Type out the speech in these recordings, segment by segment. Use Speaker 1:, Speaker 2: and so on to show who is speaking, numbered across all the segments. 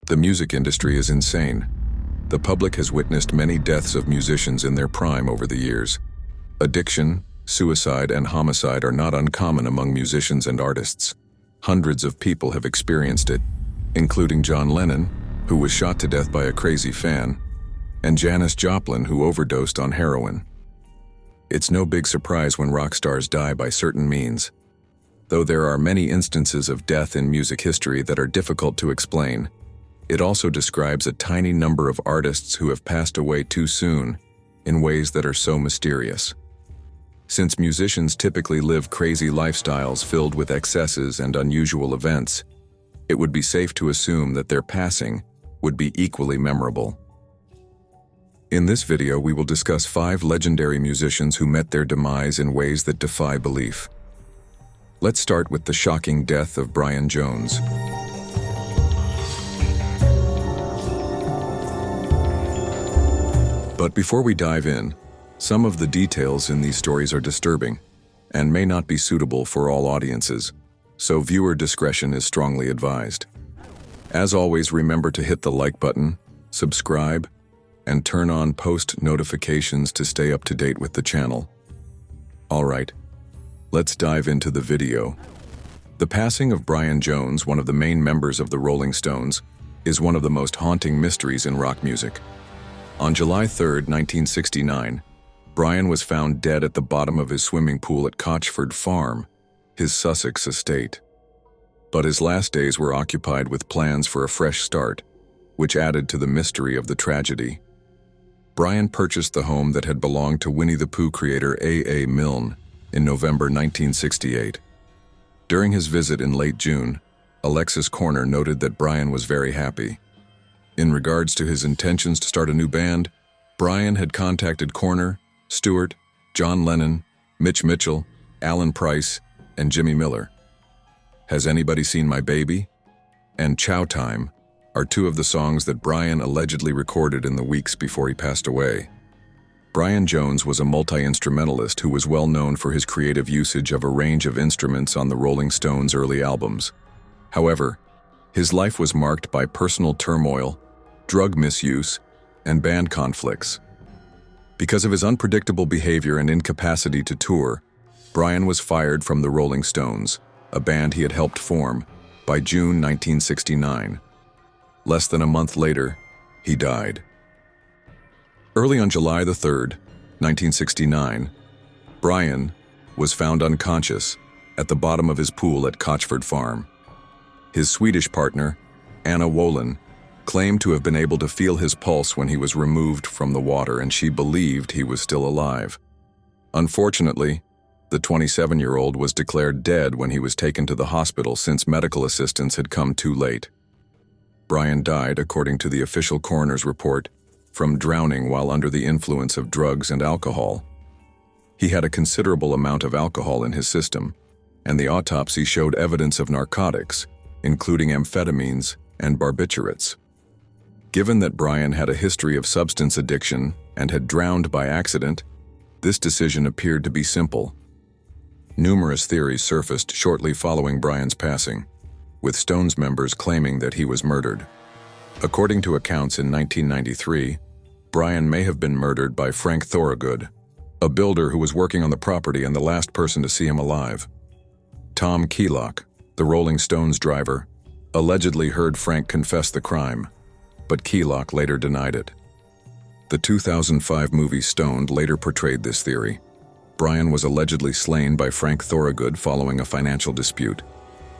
Speaker 1: The music industry is insane. The public has witnessed many deaths of musicians in their prime over the years. Addiction, suicide, and homicide are not uncommon among musicians and artists. Hundreds of people have experienced it, including John Lennon, who was shot to death by a crazy fan, and Janis Joplin, who overdosed on heroin. It's no big surprise when rock stars die by certain means, though there are many instances of death in music history that are difficult to explain. It also describes a tiny number of artists who have passed away too soon, in ways that are so mysterious. Since musicians typically live crazy lifestyles filled with excesses and unusual events, it would be safe to assume that their passing would be equally memorable. In this video, we will discuss 5 legendary musicians who met their demise in ways that defy belief. Let's start with the shocking death of Brian Jones. But before we dive in, some of the details in these stories are disturbing and may not be suitable for all audiences, so viewer discretion is strongly advised. As always, remember to hit the like button, subscribe, and turn on post notifications to stay up to date with the channel. Alright, let's dive into the video. The passing of Brian Jones, one of the main members of the Rolling Stones, is one of the most haunting mysteries in rock music. On July 3, 1969, Brian was found dead at the bottom of his swimming pool at Cochford Farm, his Sussex estate. But his last days were occupied with plans for a fresh start, which added to the mystery of the tragedy. Brian purchased the home that had belonged to Winnie the Pooh creator A.A. Milne in November 1968. During his visit in late June, Alexis Corner noted that Brian was very happy. In regards to his intentions to start a new band, Brian had contacted Corner, Stewart, John Lennon, Mitch Mitchell, Alan Price, and Jimmy Miller. Has Anybody Seen My Baby? And Chow Time are 2 of the songs that Brian allegedly recorded in the weeks before he passed away. Brian Jones was a multi-instrumentalist who was well known for his creative usage of a range of instruments on the Rolling Stones' early albums. However, his life was marked by personal turmoil, drug misuse, and band conflicts. Because of his unpredictable behavior and incapacity to tour, Brian was fired from the Rolling Stones, a band he had helped form, by June 1969. Less than a month later, he died. Early on July 3, 1969, Brian was found unconscious at the bottom of his pool at Cochford Farm. His Swedish partner, Anna Wolin, claimed to have been able to feel his pulse when he was removed from the water, and she believed he was still alive. Unfortunately, the 27-year-old was declared dead when he was taken to the hospital since medical assistance had come too late. Brian died, according to the official coroner's report, from drowning while under the influence of drugs and alcohol. He had a considerable amount of alcohol in his system, and the autopsy showed evidence of narcotics, including amphetamines and barbiturates. Given that Brian had a history of substance addiction and had drowned by accident, this decision appeared to be simple. Numerous theories surfaced shortly following Brian's passing, with Stones members claiming that he was murdered. According to accounts in 1993, Brian may have been murdered by Frank Thorogood, a builder who was working on the property and the last person to see him alive. Tom Keelock, the Rolling Stones driver, allegedly heard Frank confess the crime, but Keelock later denied it. The 2005 movie Stoned later portrayed this theory. Brian was allegedly slain by Frank Thorogood following a financial dispute.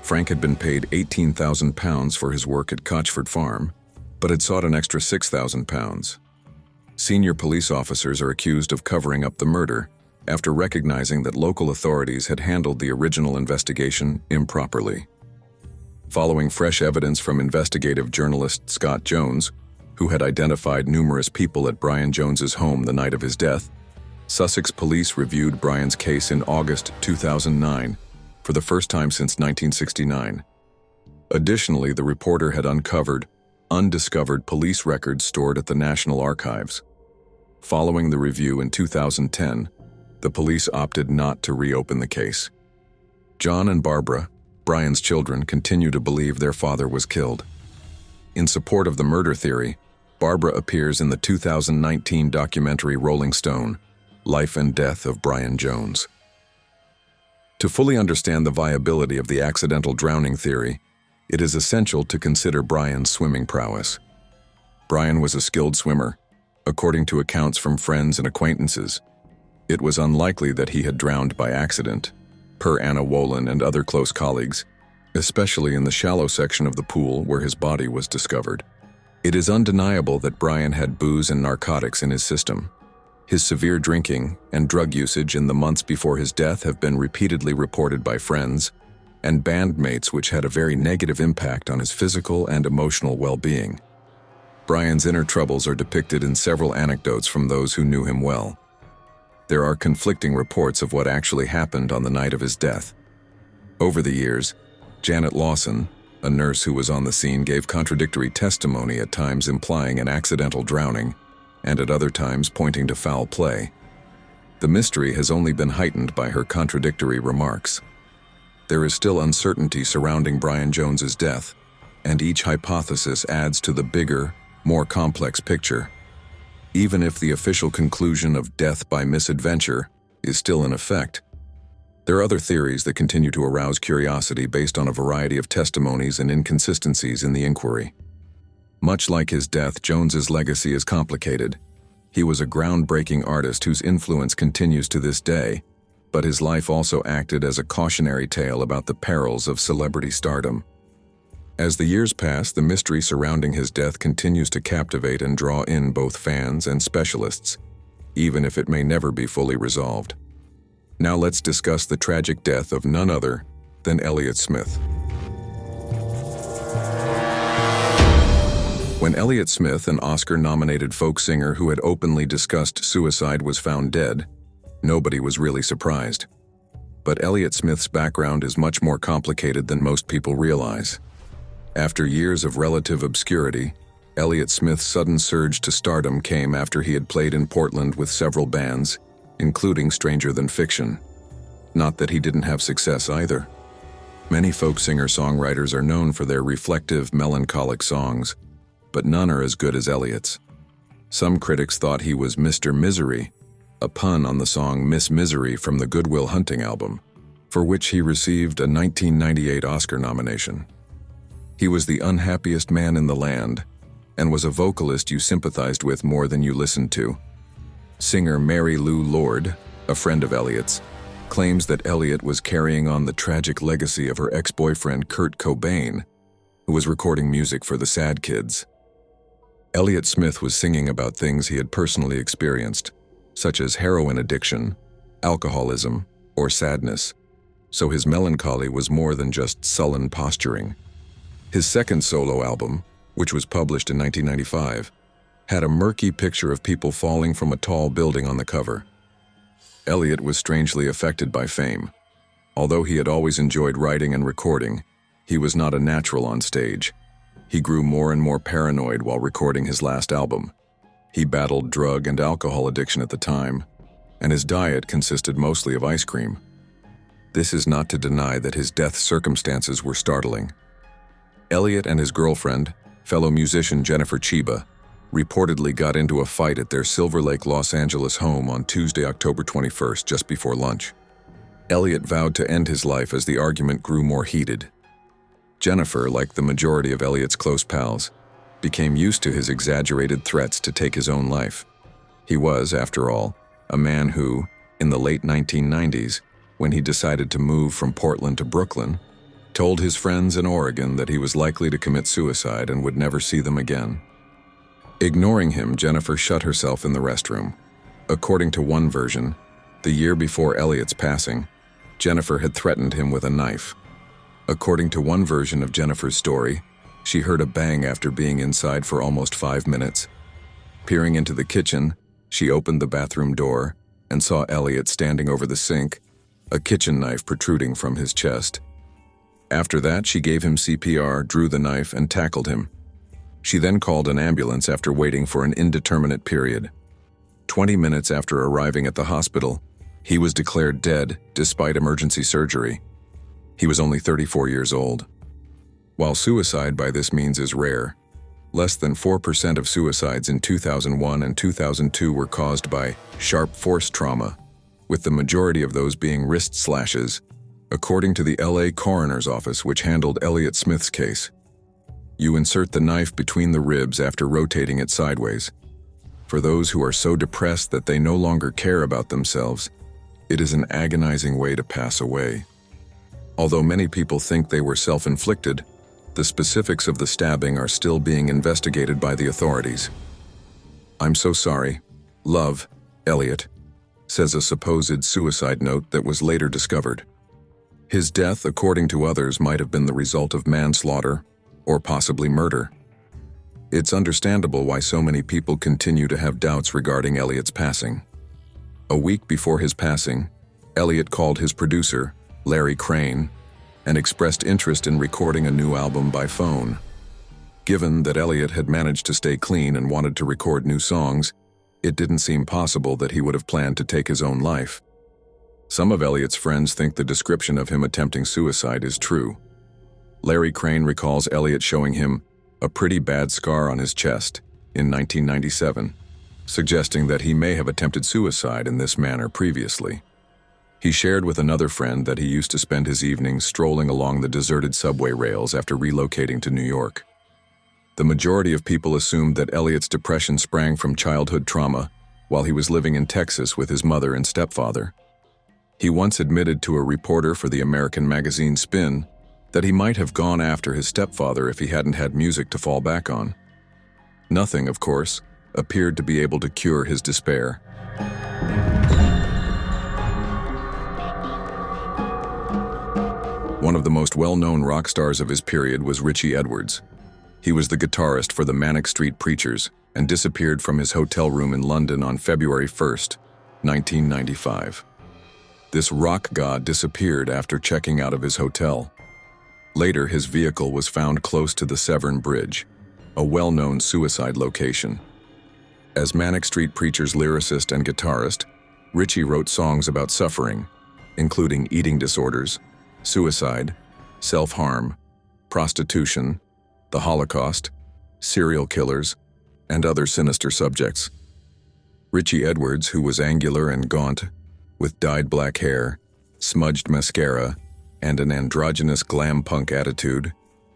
Speaker 1: Frank had been paid £18,000 for his work at Cochford Farm, but had sought an extra £6,000. Senior police officers are accused of covering up the murder after recognizing that local authorities had handled the original investigation improperly. Following fresh evidence from investigative journalist Scott Jones, who had identified numerous people at Brian Jones's home the night of his death, Sussex police reviewed Brian's case in August 2009 for the first time since 1969. Additionally, the reporter had uncovered undiscovered police records stored at the National Archives. Following the review in 2010, the police opted not to reopen the case. John and Barbara, Brian's children, continue to believe their father was killed. In support of the murder theory, Barbara appears in the 2019 documentary Rolling Stone, Life and Death of Brian Jones. To fully understand the viability of the accidental drowning theory, it is essential to consider Brian's swimming prowess. Brian was a skilled swimmer, according to accounts from friends and acquaintances. It was unlikely that he had drowned by accident, per Anna Wolin and other close colleagues, especially in the shallow section of the pool where his body was discovered. It is undeniable that Brian had booze and narcotics in his system. His severe drinking and drug usage in the months before his death have been repeatedly reported by friends and bandmates, which had a very negative impact on his physical and emotional well-being. Brian's inner troubles are depicted in several anecdotes from those who knew him well. There are conflicting reports of what actually happened on the night of his death. Over the years, Janet Lawson, a nurse who was on the scene, gave contradictory testimony, at times implying an accidental drowning, and at other times pointing to foul play. The mystery has only been heightened by her contradictory remarks. There is still uncertainty surrounding Brian Jones's death, and each hypothesis adds to the bigger, more complex picture. Even if the official conclusion of death by misadventure is still in effect, there are other theories that continue to arouse curiosity based on a variety of testimonies and inconsistencies in the inquiry. Much like his death, Jones's legacy is complicated. He was a groundbreaking artist whose influence continues to this day, but his life also acted as a cautionary tale about the perils of celebrity stardom. As the years pass, the mystery surrounding his death continues to captivate and draw in both fans and specialists, even if it may never be fully resolved. Now let's discuss the tragic death of none other than Elliott Smith. When Elliott Smith, an Oscar-nominated folk singer who had openly discussed suicide, was found dead, nobody was really surprised. But Elliott Smith's background is much more complicated than most people realize. After years of relative obscurity, Elliott Smith's sudden surge to stardom came after he had played in Portland with several bands, including Stranger Than Fiction. Not that he didn't have success either. Many folk singer-songwriters are known for their reflective, melancholic songs, but none are as good as Elliott's. Some critics thought he was Mr. Misery, a pun on the song Miss Misery from the Good Will Hunting album, for which he received a 1998 Oscar nomination. He was the unhappiest man in the land, and was a vocalist you sympathized with more than you listened to. Singer Mary Lou Lord, a friend of Elliott's, claims that Elliott was carrying on the tragic legacy of her ex-boyfriend Kurt Cobain, who was recording music for the Sad Kids. Elliott Smith was singing about things he had personally experienced, such as heroin addiction, alcoholism, or sadness, so his melancholy was more than just sullen posturing. His second solo album, which was published in 1995, had a murky picture of people falling from a tall building on the cover. Elliott was strangely affected by fame. Although he had always enjoyed writing and recording, he was not a natural on stage. He grew more and more paranoid while recording his last album. He battled drug and alcohol addiction at the time, and his diet consisted mostly of ice cream. This is not to deny that his death circumstances were startling. Elliott and his girlfriend, fellow musician Jennifer Chiba, reportedly got into a fight at their Silver Lake, Los Angeles home on Tuesday, October 21st, just before lunch. Elliott vowed to end his life as the argument grew more heated. Jennifer, like the majority of Elliott's close pals, became used to his exaggerated threats to take his own life. He was, after all, a man who, in the late 1990s, when he decided to move from Portland to Brooklyn, told his friends in Oregon that he was likely to commit suicide and would never see them again. Ignoring him, Jennifer shut herself in the restroom. According to one version, the year before Elliott's passing, Jennifer had threatened him with a knife. According to one version of Jennifer's story, she heard a bang after being inside for almost 5 minutes. Peering into the kitchen, she opened the bathroom door and saw Elliott standing over the sink, a kitchen knife protruding from his chest. After that, she gave him CPR, drew the knife, and tackled him. She then called an ambulance after waiting for an indeterminate period. 20 minutes after arriving at the hospital, he was declared dead despite emergency surgery. He was only 34 years old. While suicide by this means is rare, Less than 4% of suicides in 2001 and 2002 were caused by sharp force trauma, with the majority of those being wrist slashes, according to the LA Coroner's Office, which handled Elliott Smith's case. You insert the knife between the ribs after rotating it sideways. For those who are so depressed that they no longer care about themselves, it is an agonizing way to pass away. Although many people think they were self-inflicted, the specifics of the stabbing are still being investigated by the authorities. "I'm so sorry. Love, Elliott," says a supposed suicide note that was later discovered. His death, according to others, might have been the result of manslaughter or possibly murder. It's understandable why so many people continue to have doubts regarding Elliott's passing. A week before his passing, Elliott called his producer, Larry Crane, and expressed interest in recording a new album by phone. Given that Elliott had managed to stay clean and wanted to record new songs, it didn't seem possible that he would have planned to take his own life. Some of Elliott's friends think the description of him attempting suicide is true. Larry Crane recalls Elliott showing him a pretty bad scar on his chest in 1997, suggesting that he may have attempted suicide in this manner previously. He shared with another friend that he used to spend his evenings strolling along the deserted subway rails after relocating to New York. The majority of people assumed that Elliott's depression sprang from childhood trauma while he was living in Texas with his mother and stepfather. He once admitted to a reporter for the American magazine Spin that he might have gone after his stepfather if he hadn't had music to fall back on. Nothing, of course, appeared to be able to cure his despair. One of the most well-known rock stars of his period was Richie Edwards. He was the guitarist for the Manic Street Preachers and disappeared from his hotel room in London on February 1st, 1995. This rock god disappeared after checking out of his hotel. Later, his vehicle was found close to the Severn Bridge, a well-known suicide location. As Manic Street Preachers' lyricist and guitarist, Richie wrote songs about suffering, including eating disorders, suicide, self-harm, prostitution, the Holocaust, serial killers, and other sinister subjects. Richie Edwards, who was angular and gaunt, with dyed black hair, smudged mascara, and an androgynous glam punk attitude,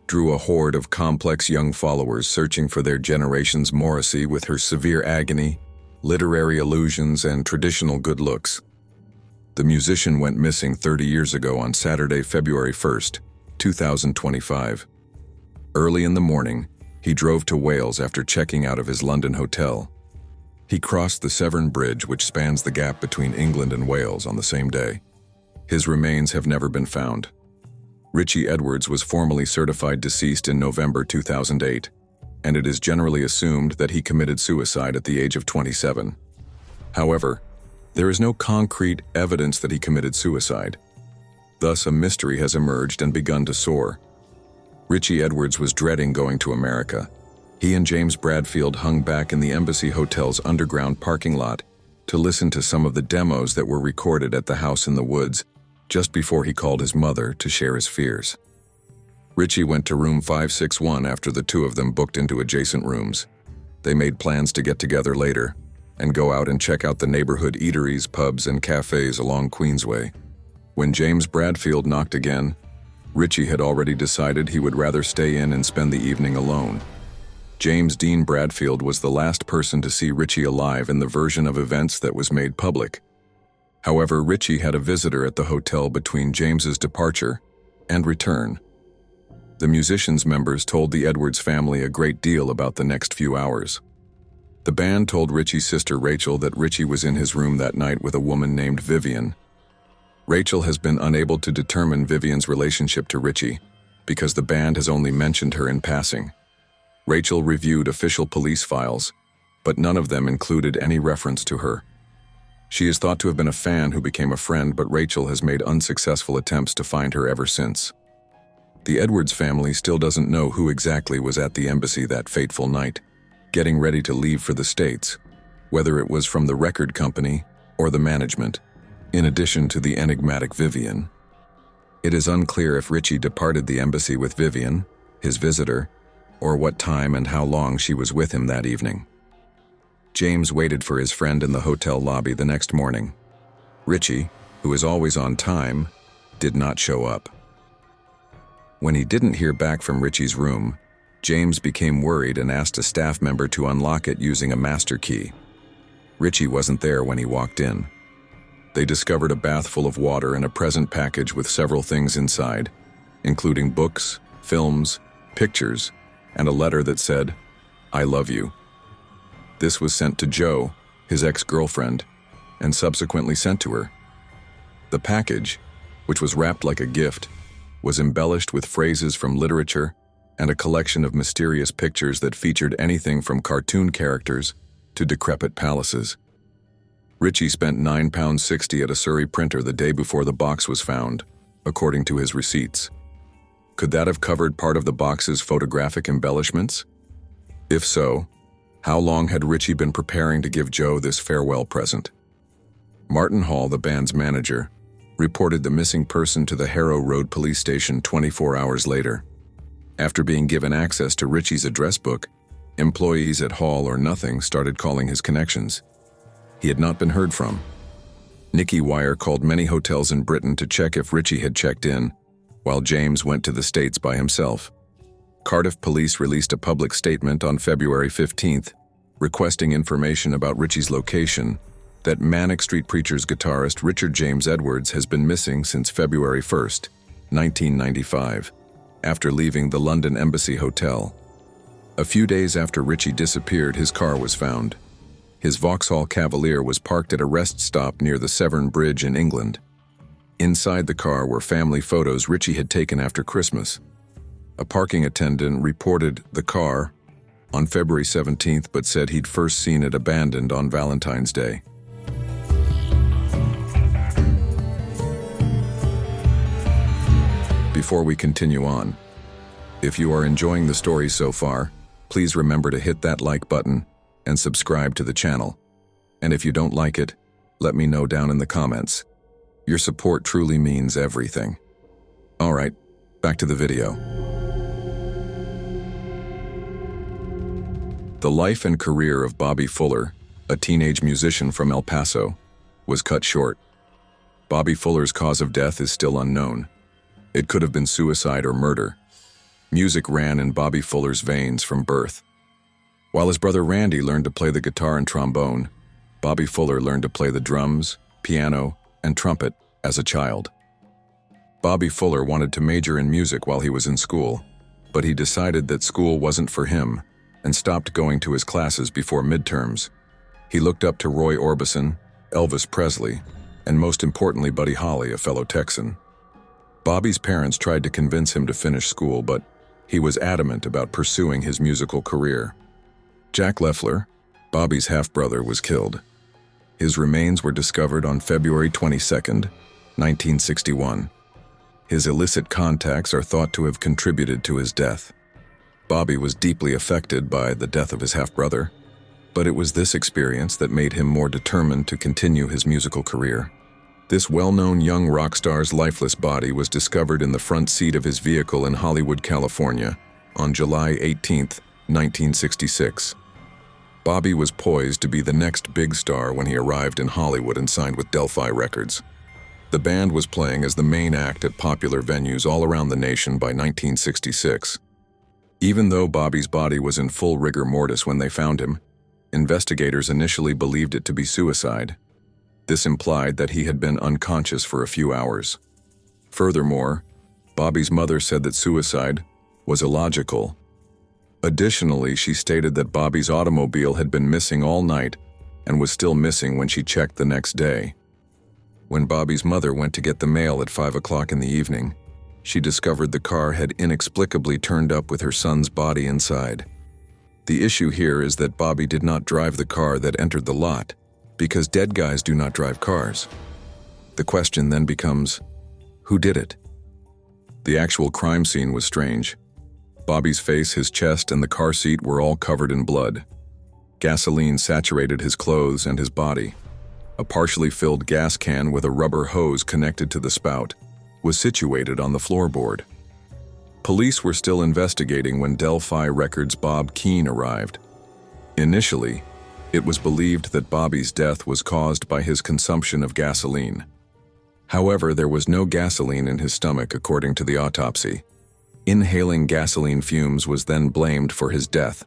Speaker 1: drew a horde of complex young followers searching for their generation's Morrissey with her severe agony, literary allusions, and traditional good looks. The musician went missing 30 years ago on Saturday, February 1st, 2025. Early in the morning, he drove to Wales after checking out of his London hotel. He crossed the Severn Bridge, which spans the gap between England and Wales, on the same day. His remains have never been found. Richie Edwards was formally certified deceased in November 2008, and it is generally assumed that he committed suicide at the age of 27. However, there is no concrete evidence that he committed suicide. Thus, a mystery has emerged and begun to soar. Richie Edwards was dreading going to America. He and James Bradfield hung back in the Embassy Hotel's underground parking lot to listen to some of the demos that were recorded at the house in the woods just before he called his mother to share his fears. Richie went to room 561 after the two of them booked into adjacent rooms. They made plans to get together later and go out and check out the neighborhood eateries, pubs, and cafes along Queensway. When James Bradfield knocked again, Richie had already decided he would rather stay in and spend the evening alone. James Dean Bradfield was the last person to see Richie alive in the version of events that was made public. However, Richie had a visitor at the hotel between James's departure and return. The musicians' members told the Edwards family a great deal about the next few hours. The band told Richie's sister Rachel that Richie was in his room that night with a woman named Vivian. Rachel has been unable to determine Vivian's relationship to Richie because the band has only mentioned her in passing. Rachel reviewed official police files, but none of them included any reference to her. She is thought to have been a fan who became a friend, but Rachel has made unsuccessful attempts to find her ever since. The Edwards family still doesn't know who exactly was at the embassy that fateful night, getting ready to leave for the States, whether it was from the record company or the management, in addition to the enigmatic Vivian. It is unclear if Richie departed the embassy with Vivian, his visitor, or what time and how long she was with him that evening. James waited for his friend in the hotel lobby the next morning. Richie, who is always on time, did not show up. When he didn't hear back from Richie's room, James became worried and asked a staff member to unlock it using a master key. Richie wasn't there when he walked in. They discovered a bath full of water and a present package with several things inside, including books, films, pictures, and a letter that said, "I love you." This was sent to Jo, his ex-girlfriend, and subsequently sent to her. The package, which was wrapped like a gift, was embellished with phrases from literature and a collection of mysterious pictures that featured anything from cartoon characters to decrepit palaces. Richie spent £9.60 at a Surrey printer the day before the box was found, according to his receipts. Could that have covered part of the box's photographic embellishments? If so, how long had Richie been preparing to give Jo this farewell present? Martin Hall, the band's manager, reported the missing person to the Harrow Road police station 24 hours later. After being given access to Richie's address book, employees at Hall or Nothing started calling his connections. He had not been heard from. Nicky Wire called many hotels in Britain to check if Richie had checked in, while James went to the States by himself. Cardiff police released a public statement on February 15th, requesting information about Richie's location, that Manic Street Preachers guitarist Richard James Edwards has been missing since February 1st, 1995, after leaving the London Embassy Hotel. A few days after Richie disappeared, his car was found. His Vauxhall Cavalier was parked at a rest stop near the Severn Bridge in England. Inside the car were family photos Richie had taken after Christmas. A parking attendant reported the car on February 17th, but said he'd first seen it abandoned on Valentine's Day. Before we continue on, if you are enjoying the story so far, please remember to hit that like button and subscribe to the channel. And if you don't like it, let me know down in the comments. Your support truly means everything. Alright, back to the video. The life and career of Bobby Fuller, a teenage musician from El Paso, was cut short. Bobby Fuller's cause of death is still unknown. It could have been suicide or murder. Music ran in Bobby Fuller's veins from birth. While his brother Randy learned to play the guitar and trombone, Bobby Fuller learned to play the drums, piano, and trumpet as a child. Bobby Fuller wanted to major in music while he was in school, but he decided that school wasn't for him and stopped going to his classes before midterms. He looked up to Roy Orbison, Elvis Presley, and most importantly Buddy Holly, a fellow Texan. Bobby's parents tried to convince him to finish school, but he was adamant about pursuing his musical career. Jack Leffler, Bobby's half-brother, was killed. His remains were discovered on February 22, 1961. His illicit contacts are thought to have contributed to his death. Bobby was deeply affected by the death of his half-brother, but it was this experience that made him more determined to continue his musical career. This well-known young rock star's lifeless body was discovered in the front seat of his vehicle in Hollywood, California, on July 18, 1966. Bobby was poised to be the next big star when he arrived in Hollywood and signed with Defy Records. The band was playing as the main act at popular venues all around the nation by 1966. Even though Bobby's body was in full rigor mortis when they found him, investigators initially believed it to be suicide. This implied that he had been unconscious for a few hours. Furthermore, Bobby's mother said that suicide was illogical. Additionally, she stated that Bobby's automobile had been missing all night and was still missing when she checked the next day. When Bobby's mother went to get the mail at 5 o'clock in the evening, she discovered the car had inexplicably turned up with her son's body inside. The issue here is that Bobby did not drive the car that entered the lot, because dead guys do not drive cars. The question then becomes, who did it? The actual crime scene was strange. Bobby's face, his chest, and the car seat were all covered in blood. Gasoline saturated his clothes and his body. A partially filled gas can with a rubber hose connected to the spout was situated on the floorboard. Police were still investigating when Delphi Records' Bob Keane arrived. Initially, it was believed that Bobby's death was caused by his consumption of gasoline. However, there was no gasoline in his stomach according to the autopsy. Inhaling gasoline fumes was then blamed for his death.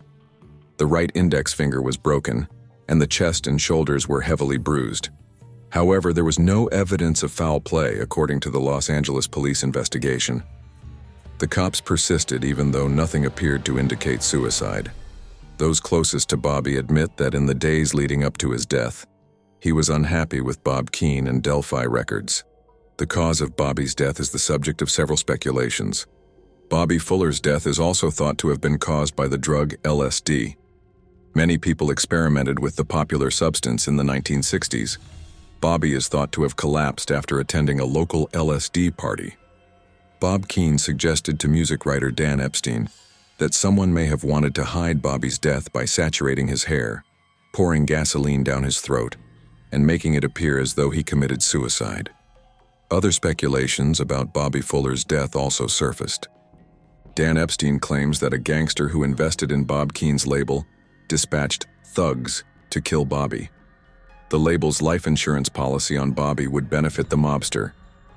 Speaker 1: The right index finger was broken, and the chest and shoulders were heavily bruised. However, there was no evidence of foul play according to the Los Angeles police investigation. The cops persisted even though nothing appeared to indicate suicide. Those closest to Bobby admit that in the days leading up to his death, he was unhappy with Bob Keane and Delphi Records. The cause of Bobby's death is the subject of several speculations. Bobby Fuller's death is also thought to have been caused by the drug LSD. Many people experimented with the popular substance in the 1960s. Bobby is thought to have collapsed after attending a local LSD party. Bob Keane suggested to music writer Dan Epstein that someone may have wanted to hide Bobby's death by saturating his hair, pouring gasoline down his throat, and making it appear as though he committed suicide. Other speculations about Bobby Fuller's death also surfaced. Dan Epstein claims that a gangster who invested in Bob Keane's label dispatched thugs to kill Bobby. The label's life insurance policy on Bobby would benefit the mobster,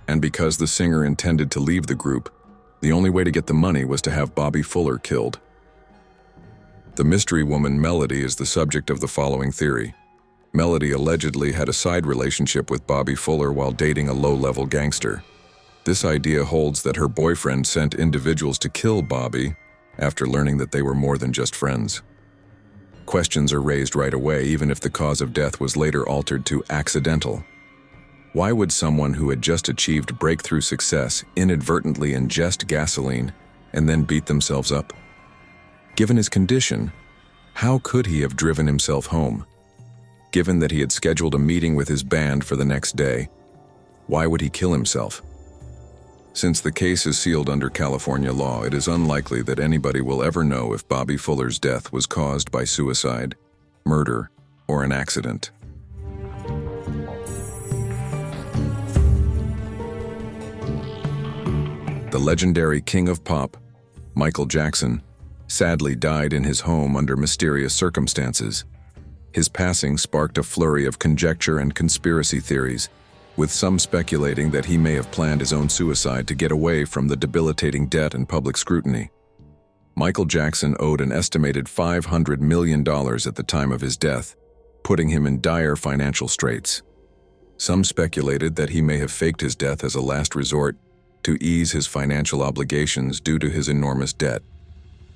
Speaker 1: and because the singer intended to leave the group, the only way to get the money was to have Bobby Fuller killed. The mystery woman Melody is the subject of the following theory. Melody allegedly had a side relationship with Bobby Fuller while dating a low-level gangster. This idea holds that her boyfriend sent individuals to kill Bobby after learning that they were more than just friends. Questions are raised right away, even if the cause of death was later altered to accidental. Why would someone who had just achieved breakthrough success inadvertently ingest gasoline and then beat themselves up? Given his condition, how could he have driven himself home? Given that he had scheduled a meeting with his band for the next day, why would he kill himself? Since the case is sealed under California law, it is unlikely that anybody will ever know if Bobby Fuller's death was caused by suicide, murder, or an accident. The legendary king of pop, Michael Jackson, sadly died in his home under mysterious circumstances. His passing sparked a flurry of conjecture and conspiracy theories, with some speculating that he may have planned his own suicide to get away from the debilitating debt and public scrutiny. Michael Jackson owed an estimated $500 million at the time of his death, putting him in dire financial straits. Some speculated that he may have faked his death as a last resort to ease his financial obligations due to his enormous debt.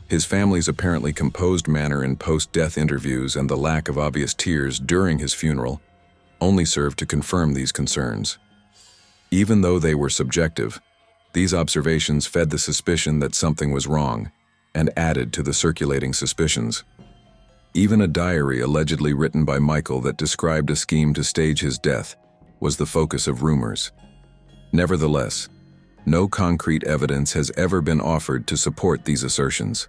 Speaker 1: His family's apparently composed manner in post-death interviews and the lack of obvious tears during his funeral only served to confirm these concerns. Even though they were subjective, these observations fed the suspicion that something was wrong and added to the circulating suspicions. Even a diary allegedly written by Michael that described a scheme to stage his death was the focus of rumors. Nevertheless, no concrete evidence has ever been offered to support these assertions.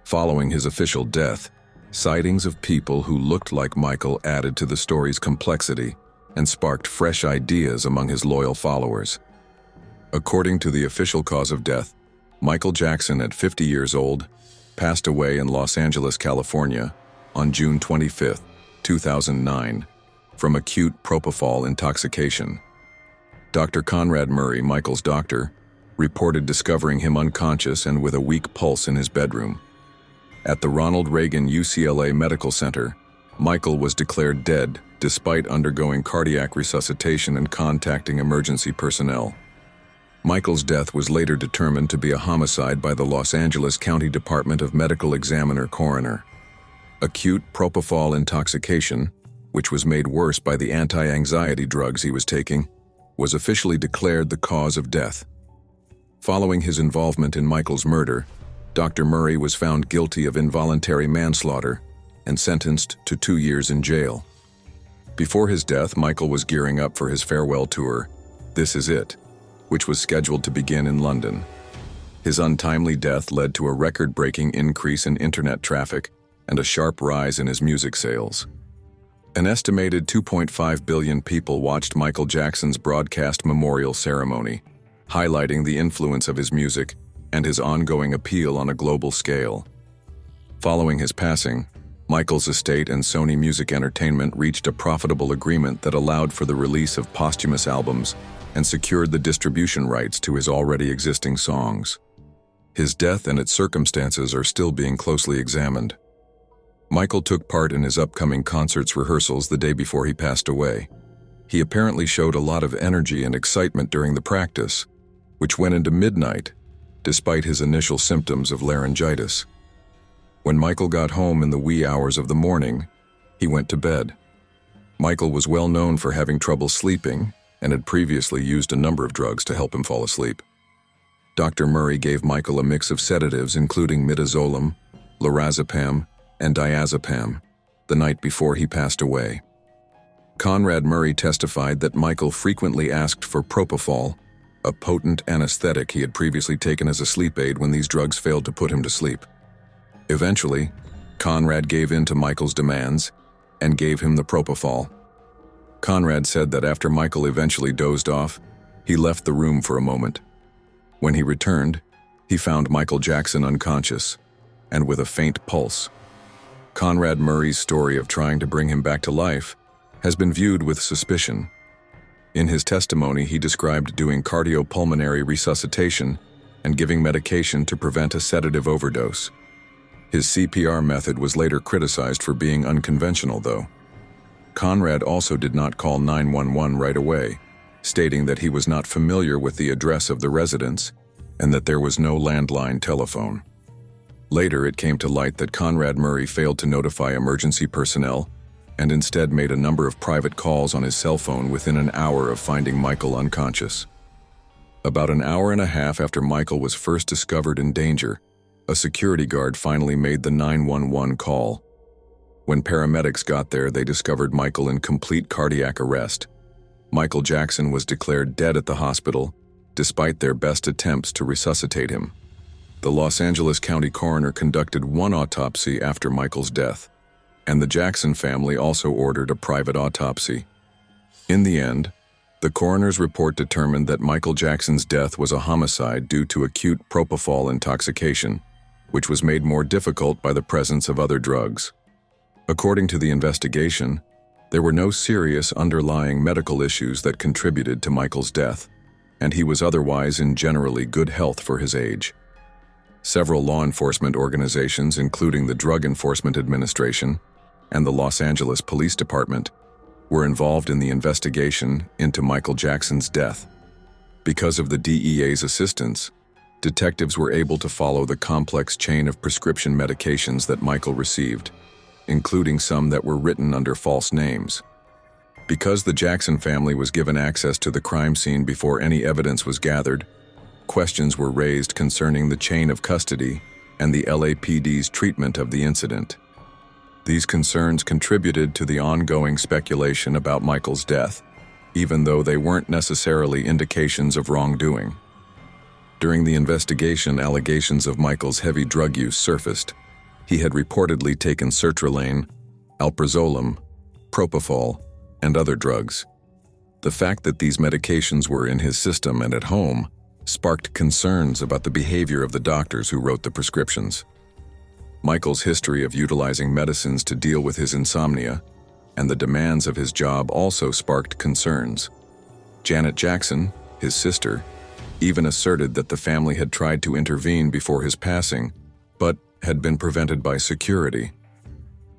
Speaker 1: Following his official death, sightings of people who looked like Michael added to the story's complexity and sparked fresh ideas among his loyal followers. According to the official cause of death, Michael Jackson, at 50 years old, passed away in Los Angeles, California, on June 25, 2009, from acute propofol intoxication. Dr. Conrad Murray, Michael's doctor, reported discovering him unconscious and with a weak pulse in his bedroom. At the Ronald Reagan UCLA Medical Center, Michael was declared dead despite undergoing cardiac resuscitation and contacting emergency personnel. Michael's death was later determined to be a homicide by the Los Angeles County Department of Medical Examiner coroner. Acute propofol intoxication, which was made worse by the anti-anxiety drugs he was taking, was officially declared the cause of death. Following his involvement in Michael's murder, Dr. Murray was found guilty of involuntary manslaughter and sentenced to 2 years in jail. Before his death, Michael was gearing up for his farewell tour, This Is It, which was scheduled to begin in London. His untimely death led to a record-breaking increase in internet traffic and a sharp rise in his music sales. An estimated 2.5 billion people watched Michael Jackson's broadcast memorial ceremony, highlighting the influence of his music and his ongoing appeal on a global scale. Following his passing, Michael's estate and Sony Music Entertainment reached a profitable agreement that allowed for the release of posthumous albums and secured the distribution rights to his already existing songs. His death and its circumstances are still being closely examined. Michael took part in his upcoming concert's rehearsals the day before he passed away. He apparently showed a lot of energy and excitement during the practice, which went into midnight, despite his initial symptoms of laryngitis. When Michael got home in the wee hours of the morning, he went to bed. Michael was well known for having trouble sleeping and had previously used a number of drugs to help him fall asleep. Dr. Murray gave Michael a mix of sedatives including midazolam, lorazepam, and diazepam the night before he passed away. Conrad Murray testified that Michael frequently asked for propofol, a potent anesthetic he had previously taken as a sleep aid when these drugs failed to put him to sleep. Eventually, Conrad gave in to Michael's demands and gave him the propofol. Conrad said that after Michael eventually dozed off, he left the room for a moment. When he returned, he found Michael Jackson unconscious and with a faint pulse. Conrad Murray's story of trying to bring him back to life has been viewed with suspicion. In his testimony, he described doing cardiopulmonary resuscitation and giving medication to prevent a sedative overdose. His CPR method was later criticized for being unconventional, though. Conrad also did not call 911 right away, stating that he was not familiar with the address of the residence and that there was no landline telephone. Later, it came to light that Conrad Murray failed to notify emergency personnel and instead made a number of private calls on his cell phone within an hour of finding Michael unconscious. About an hour and a half after Michael was first discovered in danger, a security guard finally made the 911 call. When paramedics got there, they discovered Michael in complete cardiac arrest. Michael Jackson was declared dead at the hospital, despite their best attempts to resuscitate him. The Los Angeles County coroner conducted one autopsy after Michael's death, and the Jackson family also ordered a private autopsy. In the end, the coroner's report determined that Michael Jackson's death was a homicide due to acute propofol intoxication, which was made more difficult by the presence of other drugs. According to the investigation, there were no serious underlying medical issues that contributed to Michael's death, and he was otherwise in generally good health for his age. Several law enforcement organizations, including the Drug Enforcement Administration and the Los Angeles Police Department, were involved in the investigation into Michael Jackson's death. Because of the DEA's assistance, detectives were able to follow the complex chain of prescription medications that Michael received, including some that were written under false names. Because the Jackson family was given access to the crime scene before any evidence was gathered, questions were raised concerning the chain of custody and the LAPD's treatment of the incident. These concerns contributed to the ongoing speculation about Michael's death, even though they weren't necessarily indications of wrongdoing. During the investigation, allegations of Michael's heavy drug use surfaced. He had reportedly taken sertraline, alprazolam, propofol, and other drugs. The fact that these medications were in his system and at home sparked concerns about the behavior of the doctors who wrote the prescriptions. Michael's history of utilizing medicines to deal with his insomnia and the demands of his job also sparked concerns. Janet Jackson, his sister, even asserted that the family had tried to intervene before his passing, but had been prevented by security.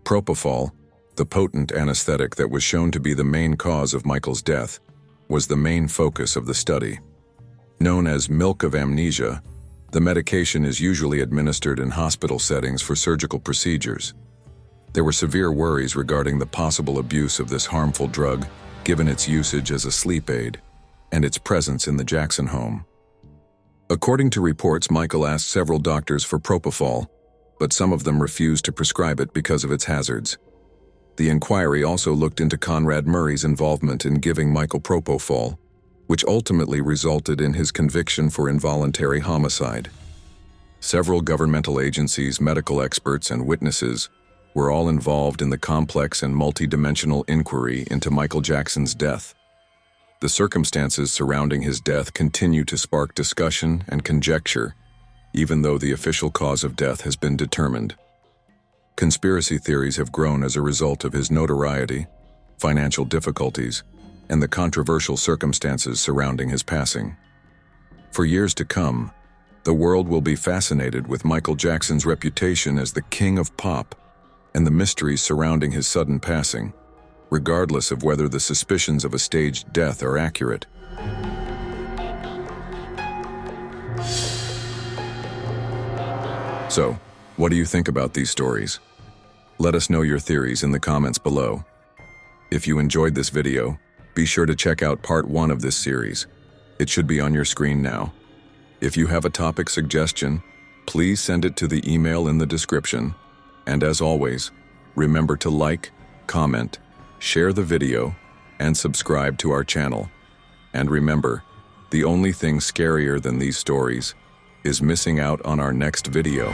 Speaker 1: Propofol, the potent anesthetic that was shown to be the main cause of Michael's death, was the main focus of the study. Known as milk of amnesia, the medication is usually administered in hospital settings for surgical procedures. There were severe worries regarding the possible abuse of this harmful drug, given its usage as a sleep aid and its presence in the Jackson home. According to reports, Michael asked several doctors for propofol, but some of them refused to prescribe it because of its hazards. The inquiry also looked into Conrad Murray's involvement in giving Michael propofol, which ultimately resulted in his conviction for involuntary homicide. Several governmental agencies, medical experts, and witnesses were all involved in the complex and multidimensional inquiry into Michael Jackson's death. The circumstances surrounding his death continue to spark discussion and conjecture, even though the official cause of death has been determined. Conspiracy theories have grown as a result of his notoriety, financial difficulties, and the controversial circumstances surrounding his passing. For years to come, the world will be fascinated with Michael Jackson's reputation as the king of pop and the mysteries surrounding his sudden passing, regardless of whether the suspicions of a staged death are accurate. So, what do you think about these stories? Let us know your theories in the comments below. If you enjoyed this video, be sure to check out part 1 of this series. It should be on your screen now. If you have a topic suggestion, please send it to the email in the description. And as always, remember to like, comment, share the video, and subscribe to our channel. And remember, the only thing scarier than these stories is missing out on our next video.